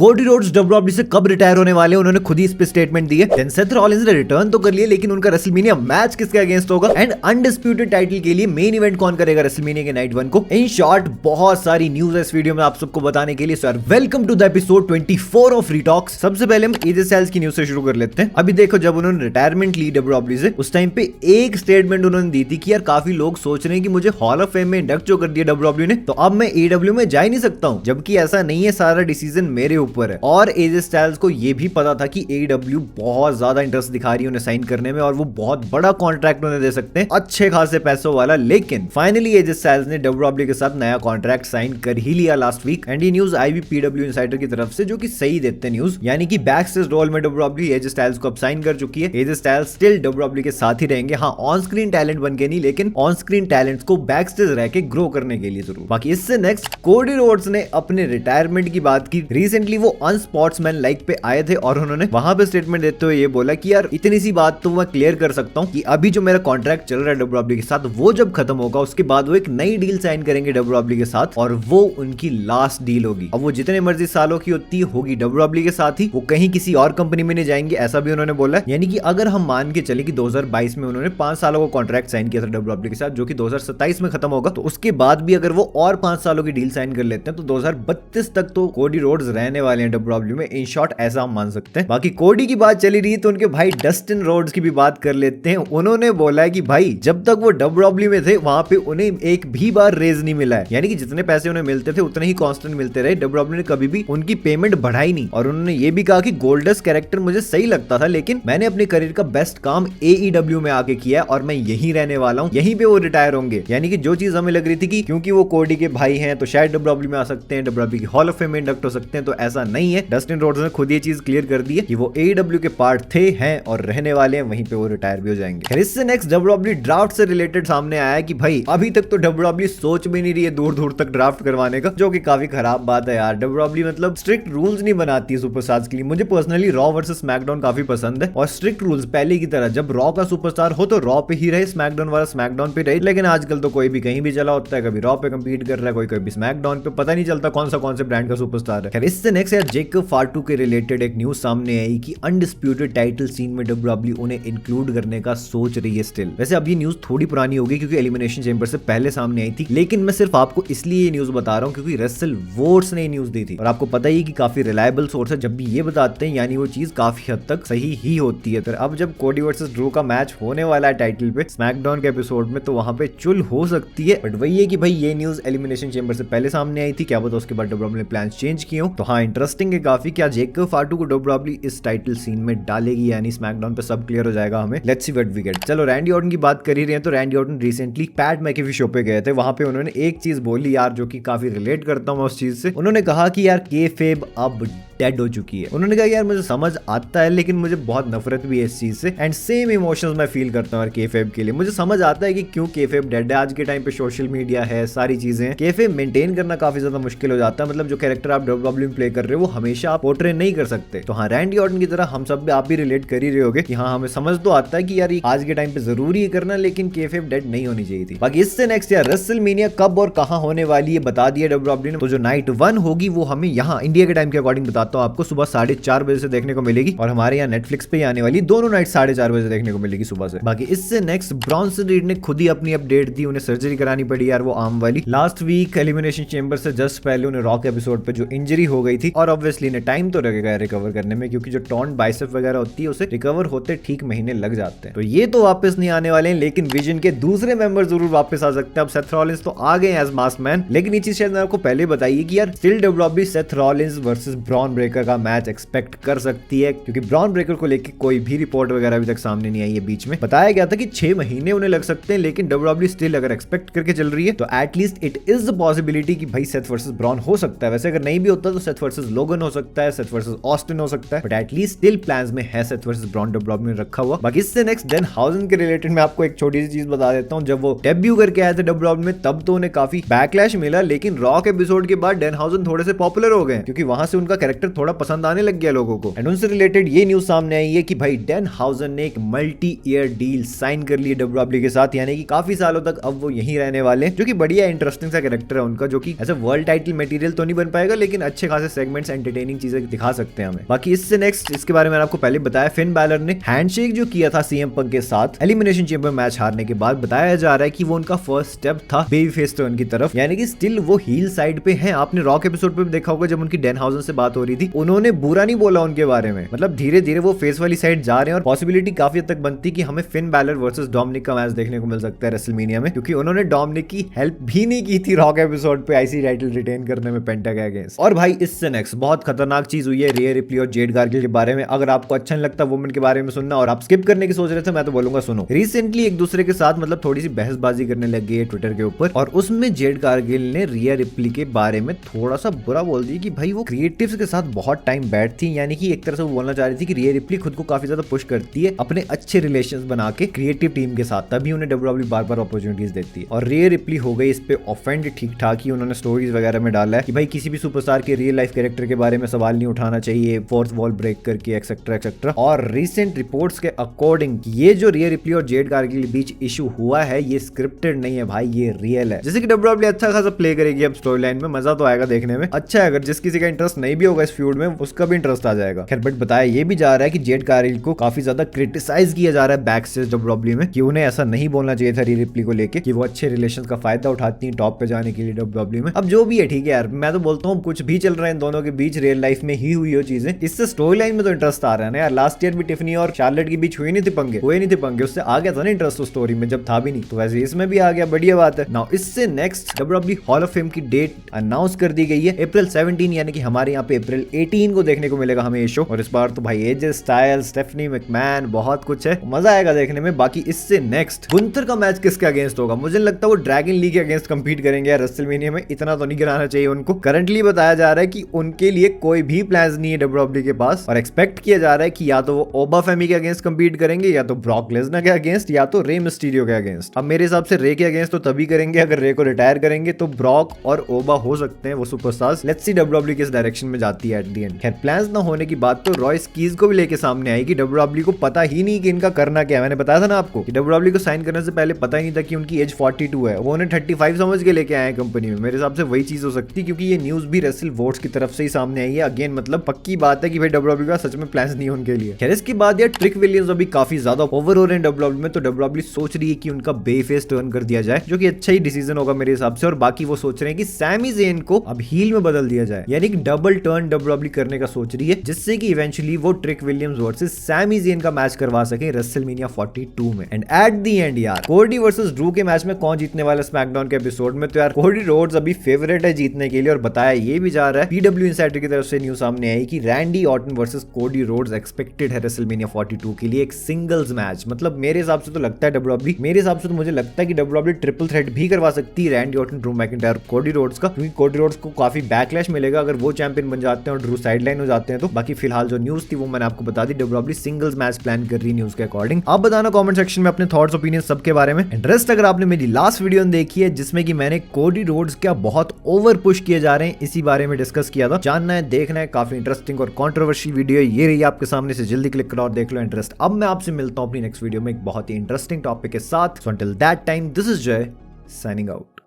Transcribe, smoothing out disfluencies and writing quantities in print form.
Cody Rhodes WWE से कब retire होने वाले हैं उन्होंने खुद ही इस पे स्टेटमेंट दी है। देन सेथ रॉलिंस ने रिटर्न तो कर लिया, लेकिन उनका रेसलमेनिया मैच किसके अगेंस्ट होगा एंड अनडिस्प्यूटेड टाइटल के लिए मेन इवेंट कौन करेगा रेसलमेनिया के नाइट 1 को। इन शॉर्ट बहुत सारी न्यूज है इस वीडियो में आप सबको बताने के लिए। Sir welcome to the episode 24 of रीटॉक्स। सबसे पहले हम एजे स्टाइल्स की न्यूज से शुरू कर लेते हैं। अभी देखो, जब उन्होंने रिटायरमेंट ली डब्ल्यूडब्ल्यूई से उस टाइम पे एक स्टेटमेंट उन्होंने दी थी कि यार काफी लोग सोच रहे हैं कि मुझे हॉल ऑफ फेम में इंडक्ट जो कर दिया डब्ल्यूडब्ल्यूई ने, तो अब मैं एडब्ल्यू में जा ही नहीं सकता हूं। जबकि ऐसा नहीं है, सारा डिसीजन मेरे ऊपर है। और एजे स्टाइल्स को ये भी पता था कि एडब्ल्यू बहुत ज्यादा इंटरेस्ट दिखा रही है उन्हें साइन करने में और वो बहुत बड़ा कॉन्ट्रैक्ट उन्हें दे सकते हैं, अच्छे खासे पैसों वाला। लेकिन फाइनली एजे स्टाइल्स ने डब्ल्यूडब्ल्यूई के साथ नया कॉन्ट्रैक्ट साइन कर ही लिया लास्ट वीक। एंड ये न्यूज आई भी पीडब्ल्यू इनसाइडर की तरफ से, जो कि सही देते हैं न्यूज, यानी कि बैक स्टेज रोल में डब्ल्यूडब्ल्यूई एजे स्टाइल्स को अब साइन कर चुकी है। एजे स्टाइल्स स्टिल डब्ल्यूडब्ल्यूई के साथ ही रहेंगे, हाँ ऑन स्क्रीन टैलेंट बन के नहीं, लेकिन ऑन स्क्रीन टैलेंट्स को बैक स्टेज रह के ग्रो करने के लिए जरूर। बाकी इससे नेक्स्ट कोडी रोड्स ने अपने रिटायरमेंट की बात की। रिसेंटली वो अनस्पोर्ट्समैन लाइक पे आए थे और उन्होंने वहां पे स्टेटमेंट देते हुए ये बोला कि यार इतनी सी बात तो मैं क्लियर कर सकता हूं कि अभी जो मेरा कॉन्ट्रैक्ट चल रहा है डब्ल्यूडब्ल्यूई के साथ, वो जब खत्म होगा उसके बाद वो एक नई डील साइन करेंगे डब्ल्यूडब्ल्यूई के साथ और वो उनकी लास्ट डील होगी। अब वो जितने मर्जी सालों की होती होगी डब्ल्यूडब्ल्यूई के साथ ही, वो कहीं किसी और कंपनी में नहीं जाएंगे, ऐसा भी उन्होंने बोला। यानी कि अगर हम मान के चले कि 2022 में उन्होंने 5 सालों का कॉन्ट्रैक्ट साइन किया था डब्ल्यूडब्ल्यूई के साथ, जो कि 2027 में खत्म होगा, तो उसके बाद भी अगर वो और 5 सालों की डील साइन कर लेते हैं तो 2032 तक तो कोडी रोड्स रहने वाले हैं डब्ल्यूडब्ल्यूई में। इन शॉर्ट ऐसा हम मान सकते हैं। बाकी कोडी की बात चली रही है तो उनके भाई डस्टिन रोड्स की भी बात कर लेते हैं। उन्होंने बोला है कि भाई जब तक वो डब्ल्यूडब्ल्यूई में थे वहां पे उन्हें एक भी बार रेज नहीं मिला है, यानी कि जितने पैसे उन्हें मिलते थे उतने ही कांस्टेंट मिलते रहे। डब्ल्यूडब्ल्यूई ने कभी भी उनकी पेमेंट बढ़ाई नहीं। और उन्होंने ये भी कहा कि गोल्डस्ट कैरेक्टर मुझे सही लगता था, लेकिन मैंने अपने करियर का बेस्ट काम एईडब्ल्यू में आके किया और मैं यहीं रहने वाला हूँ, यहीं पे वो रिटायर होंगे। यानी कि जो चीज हमें लग रही थी कि क्योंकि वो कोडी के भाई हैं तो शायद डब्ल्यूडब्ल्यूई में आ सकते हैं, डब्ल्यूडब्ल्यूई की हॉल ऑफ फेम में इंडक्ट हो सकते हैं, तो ऐसा नहीं है। डस्टिन रोड्स ने खुद ये चीज क्लियर कर दी है कि वो एईडब्ल्यू के पार्ट थे, हैं और रहने वाले हैं, वहीं पे वो रिटायर भी हो जाएंगे। इससे नेक्स्ट डब्ल्यूडब्ल्यूई ड्राफ्ट से रिलेटेड सामने आया है कि भाई अभी तक तो डब्ल्यूडब्ल्यूई सोच भी नहीं रही है दूर दूर तक ड्राफ्ट करवाने का, जो कि काफी खराब बात है यार। डब्ल्यूडब्ल्यूई मतलब स्ट्रिक्ट रूल्स नहीं बनाती है सुपरस्टार्स के लिए। मुझे पर्सनली रॉ वर्सेस स्मैकडाउन काफी पसंद है और स्ट्रिक्ट रूल्स पहले की तरह, जब रॉ का सुपरस्टार हो तो रॉ पे ही रहे, स्मैकडाउन वाला स्मैकडाउन पे रहे। लेकिन आजकल तो कोई भी कहीं भी चला होता है, कभी रॉ पे कम्पीट कर रहा है, कोई कभी स्मैकडाउन पे, पता नहीं चलता कौन से ब्रांड का सुपरस्टार है। इससे नेक्स्ट यार जेकब फार्टू के रिलेटेड एक न्यूज सामने आई कि अनडिस्प्यूटेड टाइटल सीन में डब्ल्यूडब्ल्यूई उन्हें इंक्लूड करने का सोच रही है स्टिल। वैसे अब ये न्यूज थोड़ी पुरानी होगी क्योंकि एलिमिनेशन चेंबर से पहले सामने आई थी, लेकिन मैं सिर्फ आपको इसलिए ये न्यूज बता रहा हूँ क्योंकि रेसल वोर्स ने न्यूज दी थी और आपको पता ही कि काफी रिलायबल सोर्स है। जब भी ये बताते हैं यानी वो चीज काफी हद तक सही ही होती है। तो अब जब कोडी वर्सेस ड्रू का मैच होने वाला है टाइटल पे स्मैकडाउन के एपिसोड में, तो वहां पे चुल हो सकती है। बट वही है कि भाई ये न्यूज एलिमिनेशन चेंबर से पहले सामने आई थी, क्या पता उसके बाद डब्ल्यूडब्ल्यूई ने प्लान्स चेंज किए हो। तो हाँ, इंटरेस्टिंग है काफी। क्या जेकब फार्टू को डब्ल्यूडब्ल्यूई इस टाइटल सीन में डालेगी, यानी स्मैकडाउन पे सब क्लियर हो जाएगा हमें। Let's see what we get. चलो रैंडी ऑर्टन की बात कर ही रहे हैं तो Randy Orton recently Pat McAfee show पे गए थे। वहां पे उन्होंने एक चीज बोली यार, जो कि काफी रिलेट करता हूं मैं उस चीज से। उन्होंने कहा कि यार केफेब अब डेड हो चुकी है। उन्होंने कहा यार मुझे समझ आता है, लेकिन मुझे बहुत नफरत भी है इस चीज से एंड सेम इमोशंस मैं फील करता हूँ केफेब के लिए। मुझे समझ आता है कि क्यों केफेब डेड है। आज के टाइम पे सोशल मीडिया है, सारी चीजें हैं, केफेब मेंटेन करना काफी ज्यादा मुश्किल हो जाता है। मतलब जो कैरेक्टर आप डब्ल्यूडब्ल्यूई में प्ले कर रहे हो वो हमेशा आप पोर्ट्रे नहीं कर सकते। तो हाँ, रैंडी ऑर्टन की तरह हम सब भी आप भी रिलेट कर ही रहे होगे कि हाँ हमें समझ तो आता है कि यार आज के टाइम पे जरूरी है करना, लेकिन केफेब डेड नहीं होनी चाहिए थी। बाकी इससे नेक्स्ट यार रेसलमेनिया कब और कहां होने वाली है बता दिया डब्ल्यूडब्ल्यूई ने। तो जो नाइट 1 होगी वो हमें यहाँ इंडिया के टाइम के अकॉर्डिंग बताता हूँ आपको, सुबह 4:30 बजे से देखने को मिलेगी और हमारे यहाँ नेटफ्लिक्स पे आने वाली दोनों नाइट 4:30 बजे देखने को मिलेगी सुबह से। बाकी इससे नेक्स्ट ब्रॉन्सन रीड ने खुद ही अपनी अपडेट दी, उन्हें सर्जरी करानी पड़ी यार वो आर्म वाली। लास्ट वीक एलिमिनेशन चेंबर से जस्ट पहले उन्हें रॉक एपिसोड पे जो इंजरी हो गई थी, और ऑब्वियसली ने टाइम तो लगेगा रिकवर करने में, क्योंकि जो टॉन्ट बाइसेप वगैरह होती है उसे रिकवर होते ठीक महीने लग जाते हैं। तो ये तो वापस नहीं आने वाले हैं, लेकिन विजन के दूसरे मेंबर जरूर वापस आ सकते हैं। अब सेथ रॉलिंस तो आ गए एज मास्क मैन, लेकिन ये चीज शायद मैं आपको पहले बताइए कि यार still WWE Seth Rollins versus Bron Breakker का मैच एक्सपेक्ट कर सकती है, क्योंकि ब्रॉन ब्रेकर को लेकर कोई भी रिपोर्ट वगैरह अभी तक सामने नहीं आई है। बीच में बताया गया था कि 6 महीने उन्हें लग सकते हैं, लेकिन डब्ल्यूडब्ल्यूई स्टिल अगर एक्सपेक्ट करके चल रही है तो at least it is the possibility कि भाई सेथ वर्सेस ब्रॉन हो सकता है। वैसे अगर नहीं भी होता तो सेथ वर्सेस लोगन हो सकता है, सेथ वर्सेस ऑस्टिन हो सकता है, बट एटलीस्ट स्टिल प्लान्स में है सेथ वर्सेस ब्रॉन डब्ल्यूडब्ल्यूई ने रखा हुआ। बाकी इससे नेक्स्ट डैनहाउजन के रिलेटेड मैं आपको एक छोटी सी चीज बता देता हूँ। जब वो डेब्यू करके आए थे डब्ल्यूडब्ल्यूई में तब तो उन्हें काफी बैकलैश मिला, लेकिन रॉक एपिसोड के बाद डैनहाउजन थोड़े से पॉपुलर हो गए, क्योंकि वहां से उनका कैरेक्टर कैरेक्टर थोड़ा पसंद आने लग गया लोगों को। एंड उनसे रिलेटेड ये न्यूज सामने आई है कि भाई डैनहाउजन ने एक मल्टी ईयर डील साइन कर ली डब्ल्यूडब्ल्यूई के साथ, यानी कि काफी सालों तक अब वो यहीं रहने वाले, जो कि बढ़िया इंटरेस्टिंग सा कैरेक्टर है उनका, जो कि ऐसे वर्ल्ड टाइटल मटेरियल तो नहीं बन पाएगा लेकिन अच्छे खासे सेगमेंट्स एंटरटेनिंग चीजें दिखा सकते हैं हमें। बाकी इससे नेक्स्ट इसके बारे में आपको पहले बताया, फिन बैलर ने हैंडशेक जो किया था सीएम पंक के साथ एलिमिनेशन चेंबर मैच हारने के बाद, बताया जा रहा है कि वो उनका फर्स्ट स्टेप था बेबी फेस टर्न की तरफ, यानी कि स्टिल वो हील साइड पे हैं। आपने रॉक एपिसोड पे भी देखा होगा जब उनकी डैनहाउजन से बात हो रही थी, उन्होंने बुरा नहीं बोला उनके बारे में, मतलब धीरे धीरे वो फेस वाली साइड जा रहे हैं और पॉसिबिलिटी काफी हद तक बनती कि हमें फिन बैलर वर्सेस डोमिनिक का मैच देखने को मिल सकता है रेसलमेनिया में, क्योंकि उन्होंने डोमिनिक की हेल्प भी नहीं की थी रॉक एपिसोड पे आईसी टाइटल रिटेन करने में पेंटा के अगेंस्ट। और भाई इससे नेक्स्ट बहुत खतरनाक चीज हुई है रिया रिप्ली और जेड गार्गिल के बारे में। अगर आपको अच्छा नहीं लगता वुमेन के बारे में सुनना और आप स्किप करने की सोच रहे थे, मैं तो बोलूंगा सुनो। रिसेंटली एक दूसरे के साथ मतलब थोड़ी सी बहसबाजी करने लग गई है ट्विटर के ऊपर, और उसमें जेड गार्गिल ने रिया रिप्ली के बारे में थोड़ा सा बुरा बोल दिया कि भाई वो क्रिएटिव्स के साथ बहुत टाइम बैठती, यानी कि एक तरह से वो बोलना चाह रही थी कि रिया रिप्ली खुद को काफी ज्यादा पुश करती है अपने अच्छे रिलेशंस बना के क्रिएटिव टीम के साथ, तभी उन्हें डब्ल्यूडब्ल्यूई बार बार अपॉर्चुनिटीज देती है। और रिया रिप्ली हो गई इस पे ऑफेंड ठीक ठाक ही, उन्होंने स्टोरीज वगैरह में डाला है कि भाई किसी भी सुपरस्टार के रियल लाइफ कैरेक्टर के बारे में सवाल नहीं उठाना चाहिए, फोर्थ वॉल ब्रेक करके एक्सेट्रा एक्सेट्रा। और रिसेंट रिपोर्ट्स के अकॉर्डिंग ये जो रिया रिप्ली और जेड गार्गिल के बीच इशू हुआ है ये स्क्रिप्टेड नहीं है भाई, ये रियल है। जैसे कि डब्ल्यूडब्ल्यूई अच्छा खासा प्ले करेगी अब स्टोरी लाइन में, मजा तो आएगा देखने में। अच्छा है, अगर जिस किसी का इंटरेस्ट नहीं भी होगा इस फ्यूड में उसका भी इंटरेस्ट आ जाएगा। खैर बट बताया ये भी जा रहा है कि जेड गार्गिल को काफी ज्यादा क्रिटिसाइज किया जा रहा है बैक स्टेज डब्ल्यूडब्ल्यूई में कि उन्हें ऐसा नहीं बोलना चाहिए था रिया रिप्ली को लेके कि वो अच्छे रिलेशन का फायदा उठाती है टॉप पे जाने के लिए डब्ल्यूडब्ल्यूई में। अब जो भी है ठीक है यार, मैं तो बोलता हूँ कुछ भी चल रहा है इन दोनों के बीच रियल लाइफ में ही हुई हो चीजें, इससे स्टोरी लाइन में तो इंटरेस्ट आ रहा है ना यार। लास्ट ईयर भी टिफनी और शार्लेट के बीच हुए नहीं थे पंगे, उससे आ गया था ना इंटरेस्ट उस स्टोरी में जब था भी नहीं, तो वैसे इसमें भी आ गया, बढ़िया बात है। नाउ इससे next WWE hall of fame की डेट अनाउंस कर दी गई है अप्रैल 17, यानी कि हमारे यहाँ पे अप्रैल 18 को देखने को मिलेगा हमें ये शो। और इस बार तो भाई एजे स्टाइल्स, स्टेफनी मैकमैन, बहुत कुछ है, मजा आएगा देखने में। बाकी इससे नेक्स्ट गुंथर का मैच किसके अगेंस्ट होगा? मुझे लगता है वो ड्रैगन ली के अगेंस्ट कंपीट करेंगे यार रेसलमेनिया में, इतना तो नहीं गिराना चाहिए उनको। करंटली बताया जा रहा है कि उनके लिए कोई भी प्लान्स नहीं है डब्ल्यूडब्ल्यूई के पास, और एक्सपेक्ट किया जा रहा है कि या तो वो ओबा फेमी के अगेंस्ट कंपीट करेंगे, या तो ब्रॉक लेसनर के अगेंस्ट, या तो रे मिस्टीरियो के अगेंस्ट। अब मेरे हिसाब से रे के अगेंस्ट तो तभी करेंगे अगर रे को रिटायर करेंगे, तो ब्रॉक और ओबा हो सकते हैं वो सुपरस्टार्स। लेट्स सी डब्ल्यूडब्ल्यूई किस डायरेक्शन में जाती है एट द एंड। खैर प्लान्स ना होने की बात तो रॉय स्कीज को भी लेके सामने आई कि डब्ल्यूडब्ल्यूई को पता ही नहीं कि इनका करना क्या है। मैंने बताया था ना आपको कि डब्ल्यूडब्ल्यूई को साइन करने से पहले पता ही नहीं था कि उनकी एज 42 है, वो उन्हें 35 समझ के लेके आए हैं कंपनी में। मेरे हिसाब से वही चीज हो सकती है, क्योंकि ये न्यूज भी रेसल वोट्स की तरफ से ही सामने आई है। अगेन मतलब पक्की बात है कि भाई डब्ल्यूडब्ल्यूई का सच में प्लान्स नहीं उनके लिए। खैर इसके बाद यार ट्रिक विलियम्स अभी काफी ज्यादा ओवर हो रहे हैं डब्ल्यूडब्ल्यूई में, तो डब्ल्यूडब्ल्यूई सोच रही है कि उनका बे फेस टर्न कर दिया जाए, जो कि अच्छा ही डिसीजन होगा मेरे हिसाब से। और बाकी वो सोच रहे हैं कि सैमी ज़ेन को अब हील में बदल दिया जाए, यानी कि डबल टर्न डब्ल्यूडब्ल्यूई करने का सोच रही है, जिससे कि इवेंचुअली वो Trick Williams versus Sami Zayn का मैच करवा सके रेसलमेनिया 42 में। एंड एट द एंड यार कोडी वर्सेस ड्रू के मैच में कौन जीतने वाला स्मैकडाउन के एपिसोड में? तो यार कोडी रोड्स अभी फेवरेट है जीतने के लिए, और बताया ये भी जा रहा है पीडब्ल्यू इनसाइडर की तरफ से न्यूज सामने आई कि Randy Orton versus Cody Rhodes expected है रेसलमेनिया 42 के लिए एक सिंगल्स मैच। मतलब मेरे हिसाब से तो लगता है डब्ल्यूडब्ल्यूई, मेरे हिसाब से तो मुझे लगता है कि डब्ल्यूडब्ल्यूई ट्रिपल थ्रेट भी करवा सकती है Randy Orton, Drew McIntyre, Cody Rhodes का, क्योंकि कोडी रोड्स को काफी बैकलैश मिलेगा अगर वो चैंपियन बन जाते हैं और ड्रू साइडलाइन हो जाते हैं तो। बाकी फिलहाल जो न्यूज थी वो मैंने आपको बता दी, डब्ल्यूडब्ल्यूई सिंगल्स मैच प्लान कर रही न्यूज के अकॉर्डिंग। आप बताना कमेंट सेक्शन में अपने थॉट्स ओपिनियन सबके बारे में। इंटरेस्ट अगर आपने मेरी लास्ट वीडियो देखी है जिसमें कि मैंने कोडी रोड्स क्या बहुत ओवर पुश किए जा रहे हैं इसी बारे में डिस्कस किया था, जानना है देखना है, काफी इंटरेस्टिंग और कंट्रोवर्शियल वीडियो ये रही आपके सामने, से जल्दी क्लिक करो और देख लो इंटरेस्ट। अब मैं आपसे मिलता हूं अपनी नेक्स्ट वीडियो में एक बहुत ही इंटरेस्टिंग टॉपिक के साथ। So until that time this is जय साइनिंग आउट।